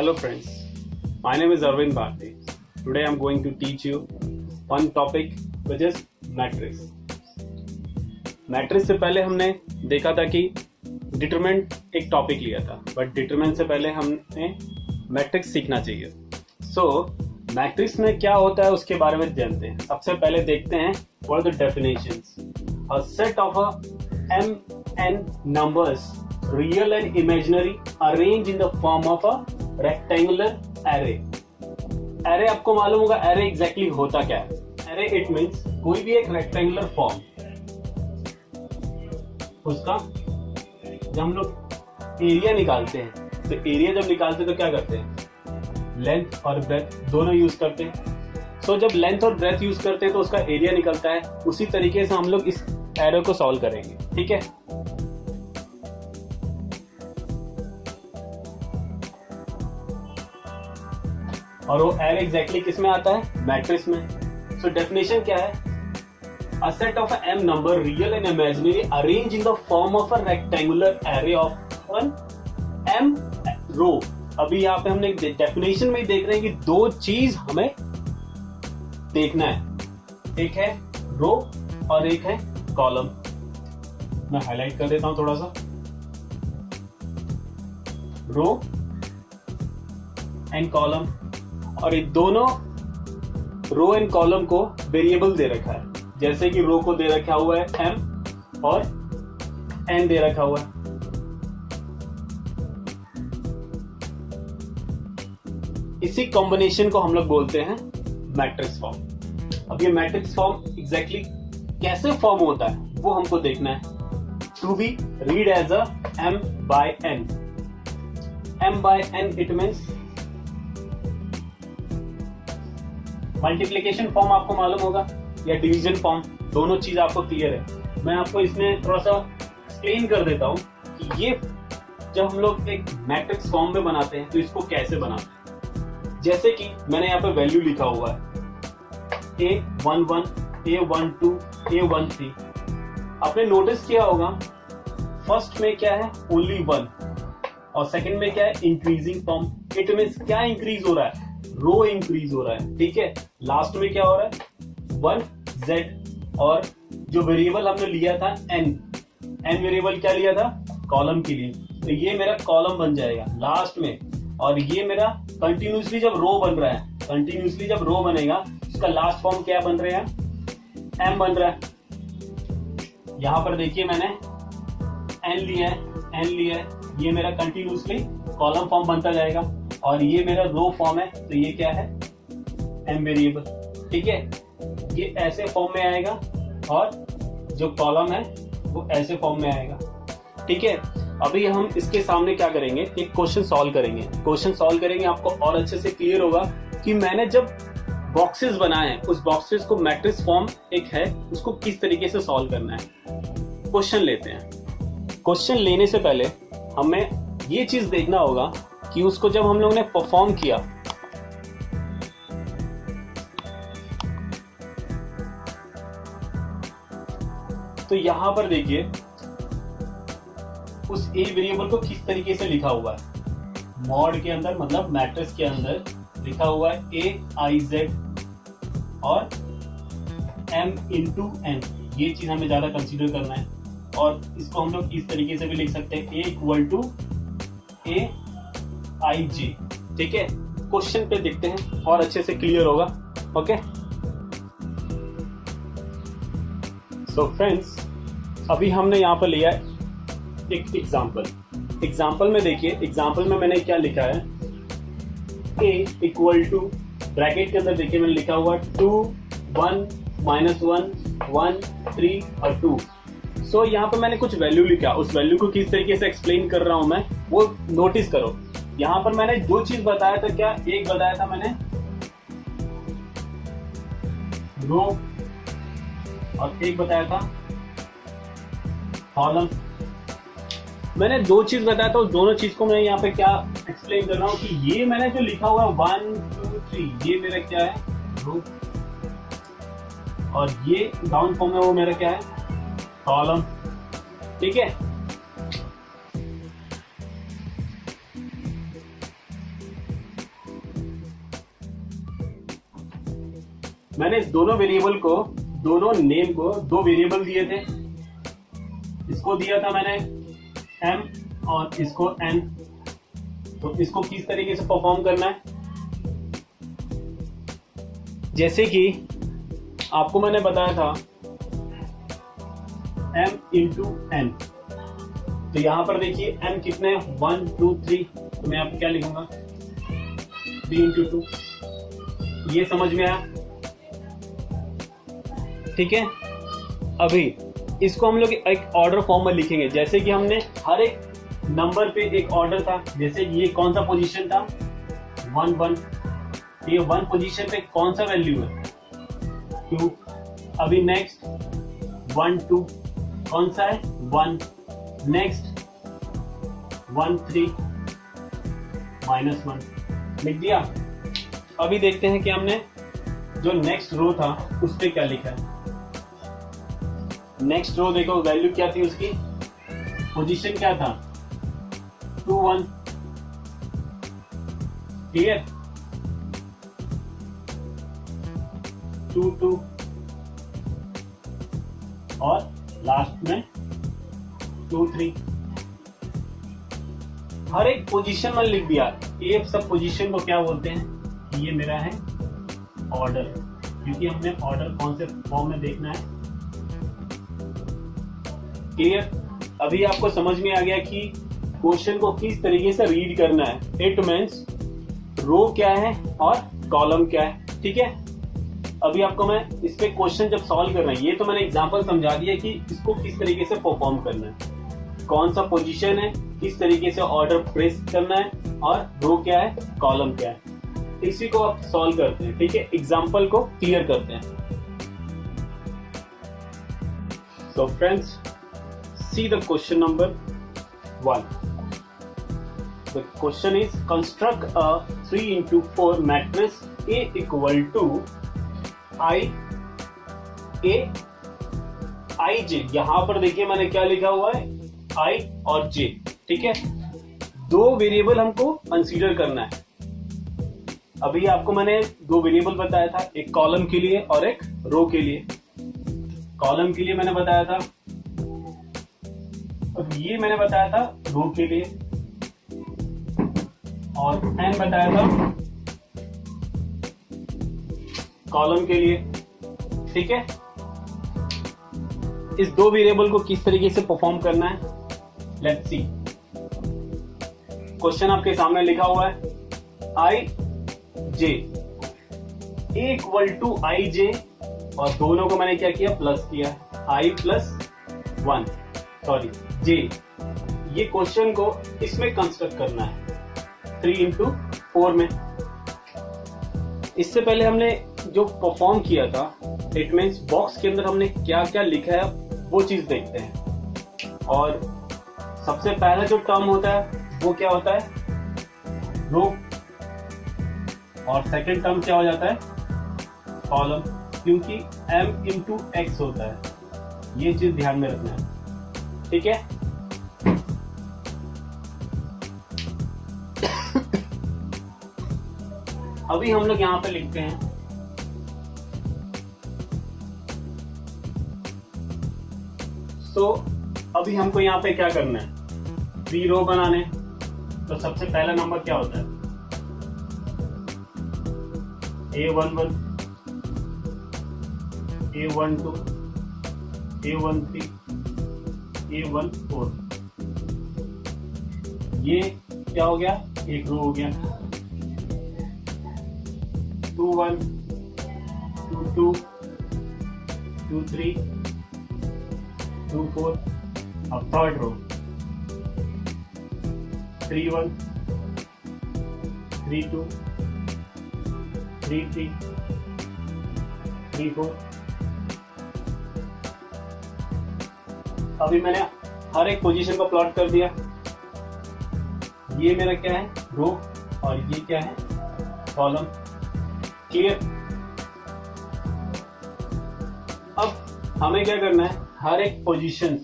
Hello friends, my name is Arvind Bharti. Today I am going to teach you one topic which is matrix. Matrix से पहले हमने देखा था कि determinant एक टॉपिक लिया था, बट डिटरमिनेंट से पहले हमने मैट्रिक्स सीखना चाहिए. मैट्रिक्स में क्या होता है उसके बारे में जानते हैं. सबसे पहले देखते हैं what are the definitions. A set of m n numbers, real and imaginary, arranged in the form of a rectangular array. array आपको मालूम होगा array exactly होता क्या है. array it means कोई भी एक rectangular form, उसका जब हम लोग एरिया निकालते हैं तो एरिया जब निकालते हैं तो क्या करते हैं, लेंथ और ब्रेथ दोनों यूज करते हैं. जब लेंथ और ब्रेथ यूज करते हैं तो उसका एरिया निकलता है. उसी तरीके से हम लोग इस एरे को सॉल्व करेंगे. ठीक है, और वो एरे एग्जैक्टली किस में आता है, मैट्रिक्स में. डेफिनेशन क्या है, a set of m number real and imaginary arranged in the form of a rectangular array of one m row. अभी यहाँ पे हमने डेफिनेशन में ही देख रहे हैं कि दो चीज हमें देखना है, एक है रो और एक है कॉलम. मैं हाईलाइट कर देता हूं थोड़ा सा. रो एंड कॉलम, और ये दोनों रो एंड कॉलम को वेरिएबल दे रखा है. जैसे कि रो को दे रखा हुआ है m और n दे रखा हुआ है. इसी कॉम्बिनेशन को हम लोग बोलते हैं मैट्रिक्स फॉर्म. अब ये मैट्रिक्स फॉर्म एग्जैक्टली कैसे फॉर्म होता है वो हमको देखना है. To be read as a m by n. m by n it means multiplication form आपको मालूम होगा या डिवीजन फॉर्म, दोनों चीज आपको क्लियर है. मैं आपको इसमें थोड़ा सा एक्सप्लेन कर देता हूं कि ये जब हम लोग एक मैट्रिक्स फॉर्म में बनाते हैं तो इसको कैसे बनाते हैं. जैसे कि मैंने यहाँ पे वैल्यू लिखा हुआ है A11, A12, A13. आपने नोटिस किया होगा फर्स्ट में क्या है, ओनली 1, और सेकंड में क्या है, इंक्रीजिंग फॉर्म. इट मींस क्या इंक्रीज हो रहा है, रो इंक्रीज हो रहा है. ठीक है, लास्ट में क्या हो रहा है, 1z, और जो वेरिएबल हमने लिया था n वेरिएबल क्या लिया था, कॉलम के लिए, तो ये मेरा कॉलम बन जाएगा लास्ट में. और ये मेरा कंटिन्यूसली जब रो बन रहा है, कंटिन्यूसली जब रो बनेगा उसका लास्ट फॉर्म क्या बन रहा है, m बन रहा है. यहां पर देखिए मैंने n लिया है, ये मेरा कंटिन्यूसली कॉलम फॉर्म बनता जाएगा, और ये मेरा रो फॉर्म है तो ये क्या है, m वेरिएबल. ठीक है, ये ऐसे फॉर्म में आएगा और जो कॉलम है वो ऐसे फॉर्म में आएगा. ठीक है, अभी हम इसके सामने क्या करेंगे, एक क्वेश्चन सॉल्व करेंगे. आपको और अच्छे से क्लियर होगा कि मैंने जब बॉक्सेस बनाए हैं उस बॉक्सेस को मैट्रिक्स फॉर्म एक है उसको किस तरीके से सॉल्व करना है. क्वेश्चन लेते हैं. क्वेश्चन लेने से पहले हमें ये चीज देखना होगा कि उसको जब हम लोगों ने परफॉर्म किया तो यहां पर देखिए उस ए वेरिएबल को किस तरीके से लिखा हुआ है. मॉड के अंदर मतलब मैट्रिक्स के अंदर लिखा हुआ है A-I-Z और m into n. ये चीज हमें ज्यादा कंसीडर करना है, और इसको हम लोग इस तरीके से भी लिख सकते हैं A equal to A-I-J. ठीक है, क्वेश्चन पे देखते हैं और अच्छे से क्लियर होगा. ओके, सो फ्रेंड्स, अभी हमने यहाँ पर लिया है एक एग्जाम्पल में देखिए. एग्जाम्पल में मैंने क्या लिखा है, a इक्वल टू ब्रैकेट के अंदर देखिए मैंने लिखा हुआ 2, 1, -1, 1, 3 और 2. यहाँ पर मैंने कुछ वैल्यू लिखा, उस वैल्यू को किस तरीके से एक्सप्लेन कर रहा हूं मैं वो नोटिस करो. यहाँ पर मैंने दो चीज बताया था. क्या, एक बताया था मैंने रो और एक बताया था कॉलम. मैंने दो चीज बताया था, दोनों चीज को मैं यहाँ पे क्या एक्सप्लेन कर रहा हूँ कि ये मैंने जो लिखा हुआ है 1, 2, 3, ये मेरा क्या है, रो, और ये डाउन फॉर्म में वो मेरा क्या है, कॉलम. ठीक है, मैंने दोनों वेरिएबल को, दोनों नेम को दो वेरिएबल दिए थे। इसको दिया था मैंने m और इसको n। तो इसको किस तरीके से परफॉर्म करना है, जैसे कि आपको मैंने बताया था m इंटू n। तो यहां पर देखिए m कितने 1 2 3, तो मैं आपको क्या लिखूंगा 3 इंटू 2। ये समझ में आया? ठीक है। अभी इसको हम लोग एक ऑर्डर फॉर्म में लिखेंगे, जैसे कि हमने हर एक नंबर पे एक ऑर्डर था। जैसे ये कौन सा पोजीशन था 1 1, ये 1 पोजीशन पे कौन सा वैल्यू है 2। अभी नेक्स्ट 1 2 कौन सा है 1, नेक्स्ट 1 3 -1 लिख दिया। अभी देखते हैं कि हमने जो नेक्स्ट रो था उस पे क्या लिखा है। नेक्स्ट रो देखो, वैल्यू क्या थी उसकी, पोजीशन क्या था 2 1, क्लियर 2 2 और लास्ट में 2 3। हर एक पोजीशन में लिख दिया। ये सब पोजीशन को क्या बोलते हैं, ये मेरा है ऑर्डर, क्योंकि हमने ऑर्डर कौन से फॉर्म में देखना है। क्लियर? अभी आपको समझ में आ गया कि क्वेश्चन को किस तरीके से रीड करना है। इट मींस रो क्या है और कॉलम क्या है। ठीक है। अभी आपको मैं इस पे क्वेश्चन जब सॉल्व करना है, ये तो मैंने एग्जांपल समझा दिया कि इसको किस तरीके से परफॉर्म करना है, कौन सा पोजीशन है, किस तरीके से ऑर्डर प्रेस करना है और रो क्या है, कॉलम क्या है। इसी को आप सॉल्व करते हैं। ठीक है, एग्जांपल को क्लियर करते हैं। So friends, see the question number 1. The question is construct a 3 into 4 matrix A equal to I A I J। यहां पर देखिए मैंने क्या लिखा हुआ है I और J। ठीक है, दो वेरिएबल हमको कंसीडर करना है। अभी आपको मैंने दो वेरिएबल बताया था, एक कॉलम के लिए और एक रो के लिए। कॉलम के लिए मैंने बताया था, अब ये मैंने बताया था रो के लिए, और n बताया था कॉलम के लिए। ठीक है, इस दो वेरिएबल को किस तरीके से परफॉर्म करना है, लेट्स सी। क्वेश्चन आपके सामने लिखा हुआ है आई जे इक्वल टू आई जे, और दोनों को मैंने क्या किया, प्लस किया, आई प्लस 1 सॉरी जे। ये क्वेश्चन को इसमें कंस्ट्रक्ट करना है 3 into 4 में। इससे पहले हमने जो परफॉर्म किया था, इट मींस बॉक्स के अंदर हमने क्या क्या लिखा है वो चीज देखते हैं। और सबसे पहला जो टर्म होता है वो क्या होता है, रो, और सेकंड टर्म क्या हो जाता है, कॉलम, क्योंकि m into x होता है। ये चीज ध्यान में रखना है। ठीक है, अभी हम लोग यहां पे लिखते हैं अभी हमको यहां पे क्या करना है, 3 रो बनाने। तो सबसे पहला नंबर क्या होता है, A11, A12, A13, A14। ये क्या हो गया, एक रो हो गया। 2 1, 2 2, 2 3, 2 4। अब थर्ड रो 3 1, 3 2, 3 3, 3 4। अभी मैंने हर एक पोजीशन को प्लॉट कर दिया। ये मेरा क्या है, रो, और ये क्या है, कॉलम। क्लियर? अब हमें क्या करना है, हर एक पोजीशन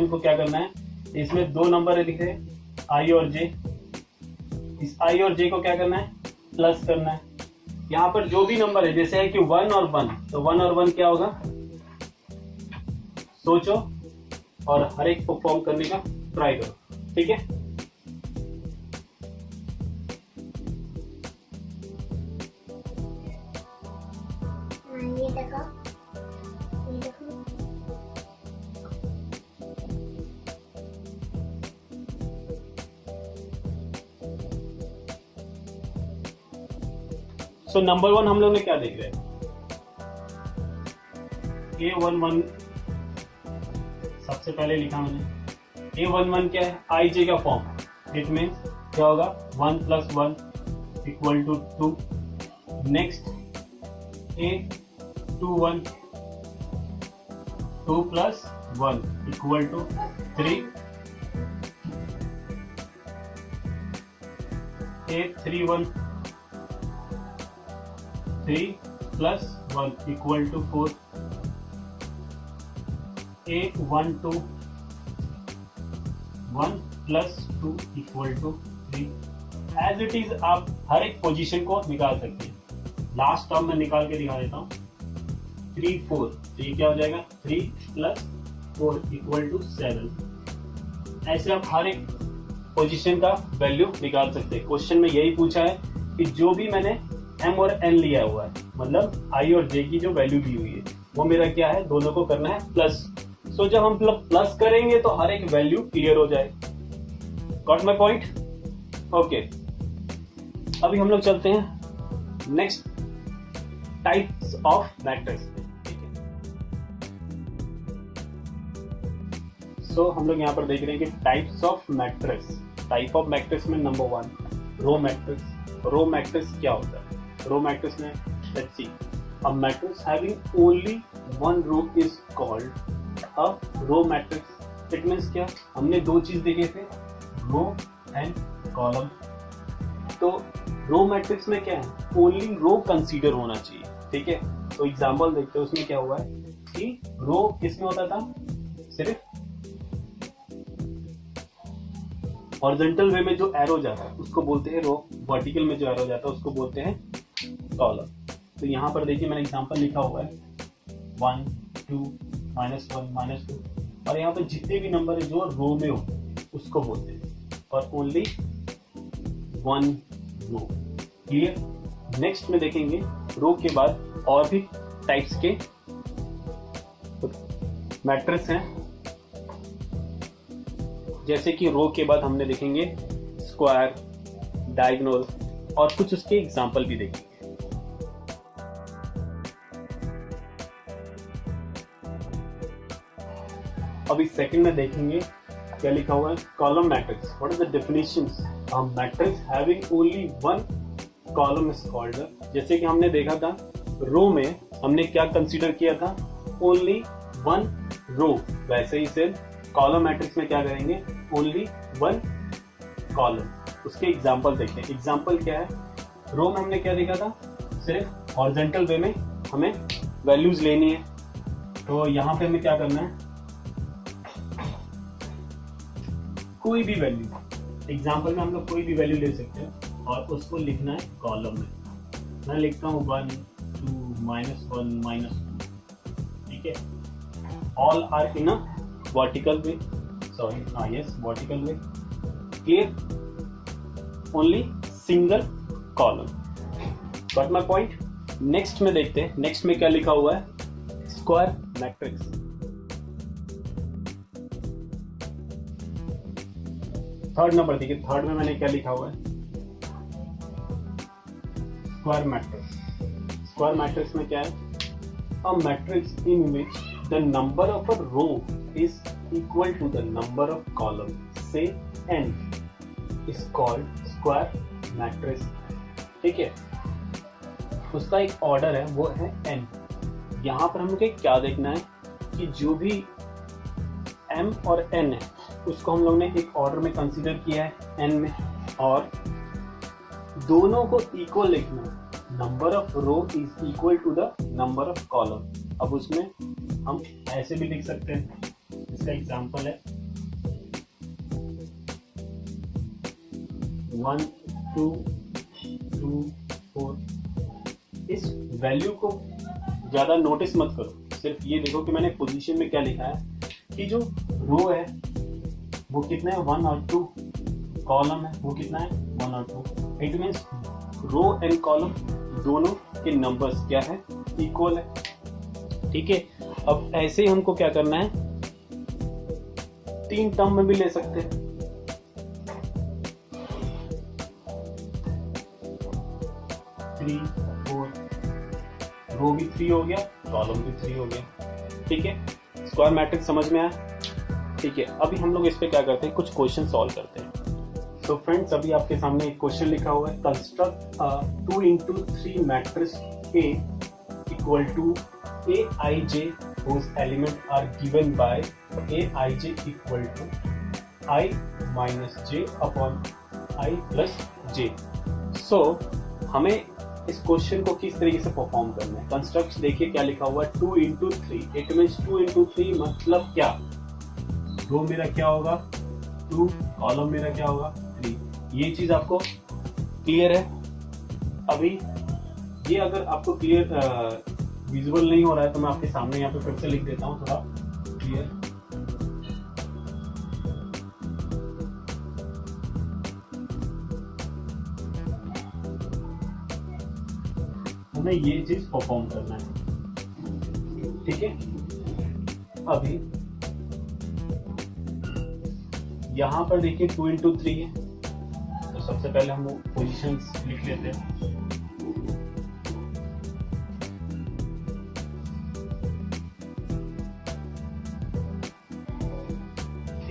को क्या करना है, इसमें 2 नंबर लिखे आई और जे। इस आई और जे को क्या करना है, प्लस करना है। यहाँ पर जो भी नंबर है, जैसे है कि 1 और 1, तो 1 और 1 क्या होगा, सोचो और हर एक को फॉर्म करने का ट्राई करो, ठीक है। ये देखो, ये देखो। सो नंबर 1 हम लोग ने क्या देख रहे हैं, A11 सबसे पहले लिखा मैंने। A11 क्या है, IJ का फॉर्म, इट मीन्स क्या होगा 1 + 1 = 2। Next A21 2 + 1 = 3। A31 3 + 1 = 4। A12 1 + 2 = 3। As it is आप हर एक पोजीशन को निकाल सकते हैं। लास्ट टर्म में निकाल के दिखा देता हूँ, 3 4, तो ये क्या हो जाएगा 3 + 4 = 7। ऐसे आप हर एक पोजीशन का वैल्यू निकाल सकते हैं। क्वेश्चन में यही पूछा है कि जो भी मैंने M और N लिया हुआ है, मतलब I और J की जो वैल्यू दी हुई है, वो मेरा क्या है, दोनों को करना है प्लस। सो जब हम प्लस करेंगे तो हर एक वैल्यू क्लियर हो जाए। Got my point? ओके, अभी हम लोग चलते हैं next types of matrix. So हम लोग यहाँ पर देख रहे हैं कि types of matrix. Type of matrix में number 1 row matrix. Row matrix क्या होता है? रो मैट्रिक्स में let's see, a matrix having only one row is called a row matrix. It means क्या, हमने दो चीज देखे थे, रो एंड कॉलम। तो रो मैट्रिक्स में क्या है, ओनली रो कंसीडर होना चाहिए, ठीक है। तो एग्जांपल देखते हैं, उसमें क्या हुआ है कि रो किसमें होता था, सिर्फ हॉरिजॉन्टल वे में जो एरो जाता है उसको बोलते हैं रो, वर्टिकल में जो एरो जाता है उसको बोलते हैं कॉलम। तो यहाँ पर देखिए मैंने एग्जांपल लिखा हुआ है 1 2 -1 -2, और यहाँ पर जितने भी नंबर है जो रो में हो उसको बोलते हैं, और ओनली 1 रो। क्लियर? नेक्स्ट में देखेंगे रो के बाद और भी टाइप्स के मैट्रिक्स हैं, जैसे कि रो के बाद हमने देखेंगे स्क्वायर, डायगोनल, और कुछ उसके एग्जाम्पल भी देखेंगे। अभी सेकंड में देखेंगे क्या लिखा हुआ है, column matrix. What is the definitions? A matrix having only one column is called. जैसे कि हमने देखा था रो में हमने क्या कंसीडर किया था, ओनली वन रो, वैसे ही से कॉलम मैट्रिक्स में क्या करेंगे, ओनली वन कॉलम। उसके एग्जाम्पल देखते हैं। एग्जाम्पल क्या है, रो में हमने क्या देखा था, सिर्फ हॉरिजॉन्टल वे में हमें वैल्यूज लेनी है। तो यहाँ पे हमें क्या करना है, कोई भी वैल्यू, एग्जाम्पल में हम लोग कोई भी वैल्यू ले सकते हैं और उसको लिखना है कॉलम में। मैं लिखता हूँ 1 2 -1 -2, ठीक है। All are in a vertical way, sorry yes vertical way, here only single column। Got my point? Next में देखते हैं, नेक्स्ट में क्या लिखा हुआ है, स्क्वायर मैट्रिक्स। थर्ड नंबर देखिए, थर्ड में मैंने क्या लिखा हुआ है, स्क्वायर मैट्रिक्स। स्क्वायर मैट्रिक्स में क्या है, a matrix in which the number of a row is equal to the number of column, say n, is called square matrix। ठीक है, उसका एक ऑर्डर है, वो है n। यहाँ पर हमको क्या देखना है कि जो भी m और n है उसको हम लोग ने एक ऑर्डर में कंसीडर किया है n में, और दोनों को इक्वल लिखना है। Number of row is equal to the number of column. अब उसमें हम ऐसे भी लिख सकते हैं, इसका एग्जांपल है 1 2 2 4 इस वैल्यू को ज़्यादा नोटिस मत करो, सिर्फ ये देखो कि मैंने पोजीशन में क्या लिखा है कि जो रो है वो कितना है 1 और 2, कॉलम है वो कितना है 1 और 2। It means row and column दोनों के नंबर्स क्या है इक्वल है। ठीक है, अब ऐसे ही हमको क्या करना है 3 टर्म में भी ले सकते हैं। थ्री 4, रो भी 3 हो गया, कॉलम भी 3 हो गया। ठीक है, स्क्वायर मैट्रिक्स समझ में आया। ठीक है, अभी हम लोग इस पे क्या करते हैं, कुछ क्वेश्चन सॉल्व करते हैं। तो फ्रेंड्स, अभी आपके सामने एक क्वेश्चन लिखा हुआ है, construct 2 into 3 matrix A equal to Aij whose element are given by Aij equal to I minus j upon I plus j। So हमें इस क्वेश्चन को किस तरीके से परफॉर्म करना है। कंस्ट्रक्ट देखिए क्या लिखा हुआ है 2 into 3। इट मीन्स 2 into 3 मतलब क्या, रो मेरा क्या होगा 2, कॉलम मेरा क्या होगा 3। ये चीज आपको क्लियर है। अभी ये अगर आपको क्लियर विजुअल नहीं हो रहा है तो मैं आपके सामने यहाँ पे फिर से लिख देता हूँ थोड़ा क्लियर। हमें ये चीज परफॉर्म करना है। ठीक है, अभी यहां पर देखिए 2 into 3 है, तो सबसे पहले हम पोजीशंस लिख लेते हैं।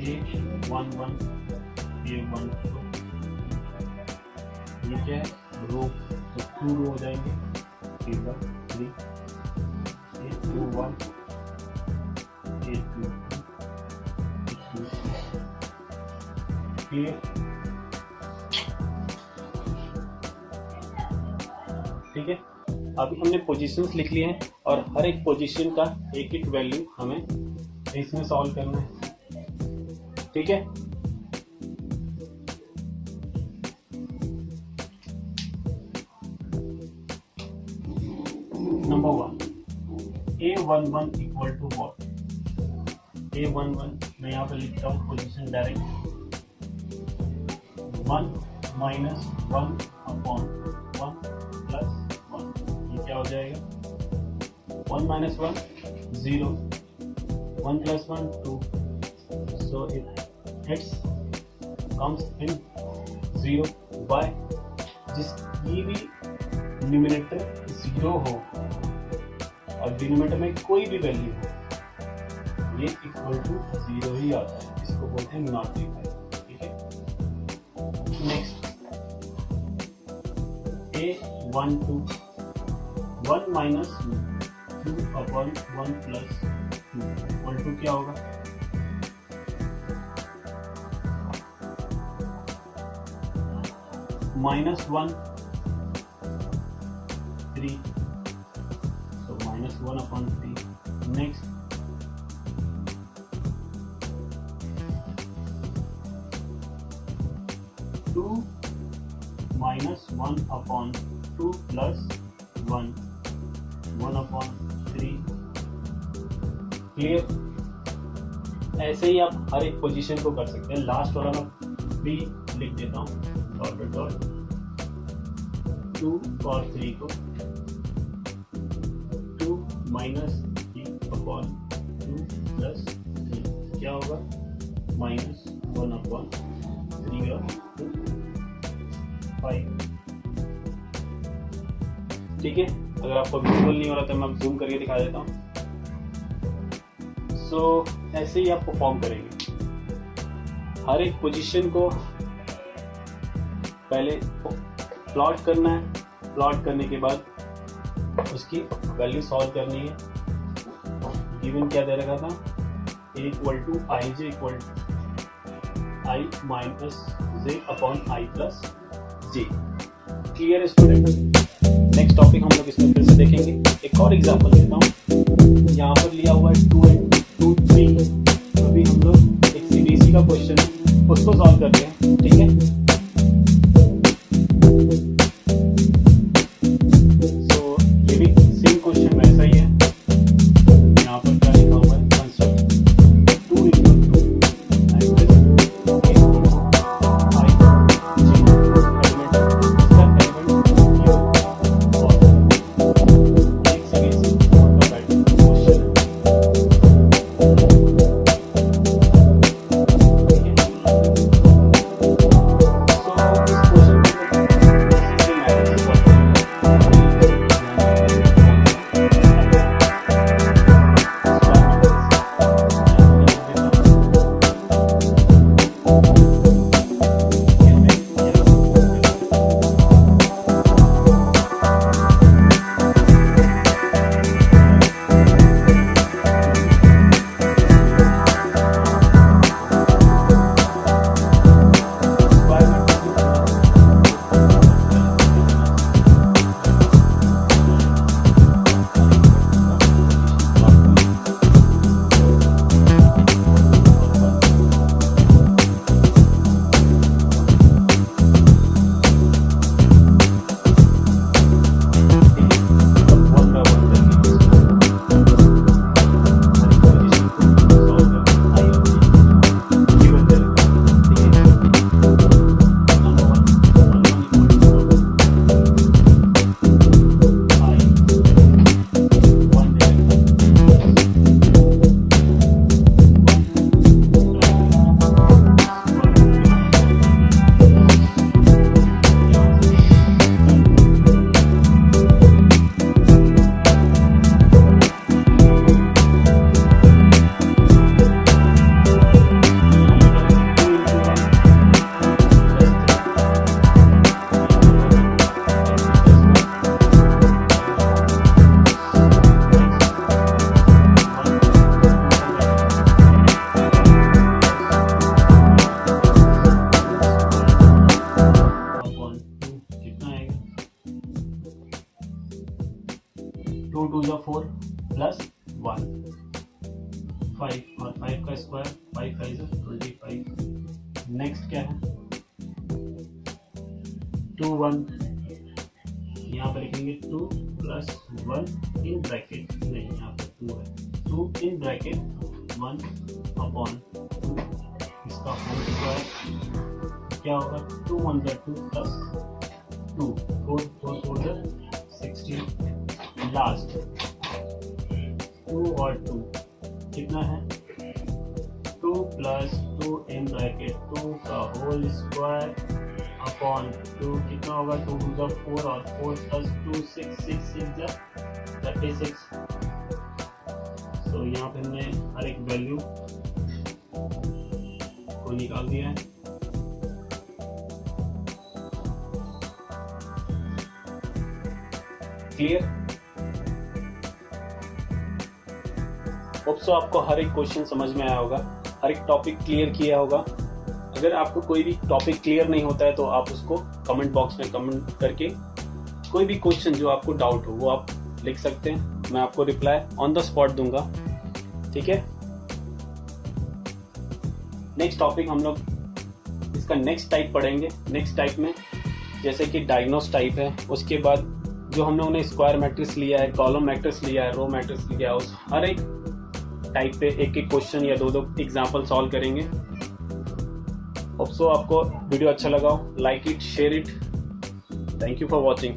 A11 A12 ये क्या है रो, तो 2 रो हो जाएंगे, A13 A21 A22 ठीक है। अभी हमने पोजीशंस लिख लिए हैं और हर एक पोजीशन का एक एक वैल्यू हमें इसमें सॉल्व करना है। ठीक है, number 1 A11 equal to what. A11 मैं यहाँ पे लिखता हूँ position direct 1 minus 1 upon 1 plus 1। ये क्या हो जाएगा 1 minus 1 0, 1 plus 1 2, so it comes in 0 by जिसकी भी न्यूमरेटर 0 हो और डिनोमिनेटर में कोई भी वैल्यू हो, ये इक्वल टू 0 ही आता है, इसको बोलते हैं नॉट इक्वल। ठीक है, next A12 1 minus 2 upon 1 plus 2 equal to क्या होगा -1 3, so -1 upon 3। next -1 upon 2 plus 1 upon 3। Clear, ऐसे ही आप हर एक पोजीशन को कर सकते हैं। लास्ट वाला मैं भी लिख देता हूँ डॉट डॉट 2 और 3 को 2 minus 3 upon 2 plus 3 क्या होगा -1 upon 3 और 2 5। ठीक है, अगर आपको विजुअल नहीं हो रहा तो मैं जूम करके दिखा देता हूँ। सो ऐसे ही आप परफॉर्म करेंगे। हर एक पोजीशन को पहले प्लॉट करना है, प्लॉट करने के बाद उसकी वैल्यू सॉल्व करनी है। गिवन क्या दे रखा था A equal to I J equal to I minus J upon I plus J. Clear है स्टूडेंट? नेक्स्ट टॉपिक हम लोग इसमें फिर से देखेंगे। एक और एग्जांपल लेता हूँ, यहाँ पर लिया हुआ है 2 and 2 3। अभी हम लोग एक सीबीएसई का क्वेश्चन है उसको सॉल्व करते हैं। ठीक है, सो 4 प्लस 1 5 और 5 का स्क्वायर 5 5 25। नेक्स्ट क्या है 2 1, यहाँ पर लिखेंगे 2 प्लस 1 इन ब्रैकेट, नहीं यहाँ पर 2 है, 2 इन ब्रैकेट 1 अपॉन इसका होल स्क्वायर क्या होगा 2 1 2 प्लस 2 4 4 16 लास्ट 2 और 2 कितना है 2 प्लस 2 इन ब्रैकेट 2 का होल स्क्वायर अपॉन 2 कितना होगा 2 2 4 और 4 प्लस 2 6 6 6 36। तो यहाँ पे हमने हर एक वैल्यू को निकाल दिया है। क्लियर? होप सो आपको हर एक क्वेश्चन समझ में आया होगा, हर एक टॉपिक क्लियर किया होगा। अगर आपको कोई भी टॉपिक क्लियर नहीं होता है तो आप उसको कमेंट बॉक्स में कमेंट करके कोई भी क्वेश्चन जो आपको डाउट हो वो आप लिख सकते हैं, मैं आपको रिप्लाई ऑन द स्पॉट दूंगा। ठीक है, नेक्स्ट टॉपिक हम लोग इसका नेक्स्ट टाइप पढ़ेंगे। नेक्स्ट टाइप में जैसे कि डायग्नोस टाइप है, उसके बाद जो हम लोगों ने स्क्वायर मैट्रिक्स लिया है, कॉलम मैट्रिक्स लिया है, रो मैट्रिक्स लिया है, उस हर एक टाइप पे एक एक क्वेश्चन या दो एग्जाम्पल सॉल्व करेंगे। होप सो आपको वीडियो अच्छा लगा हो, like it, share it. Thank you for watching.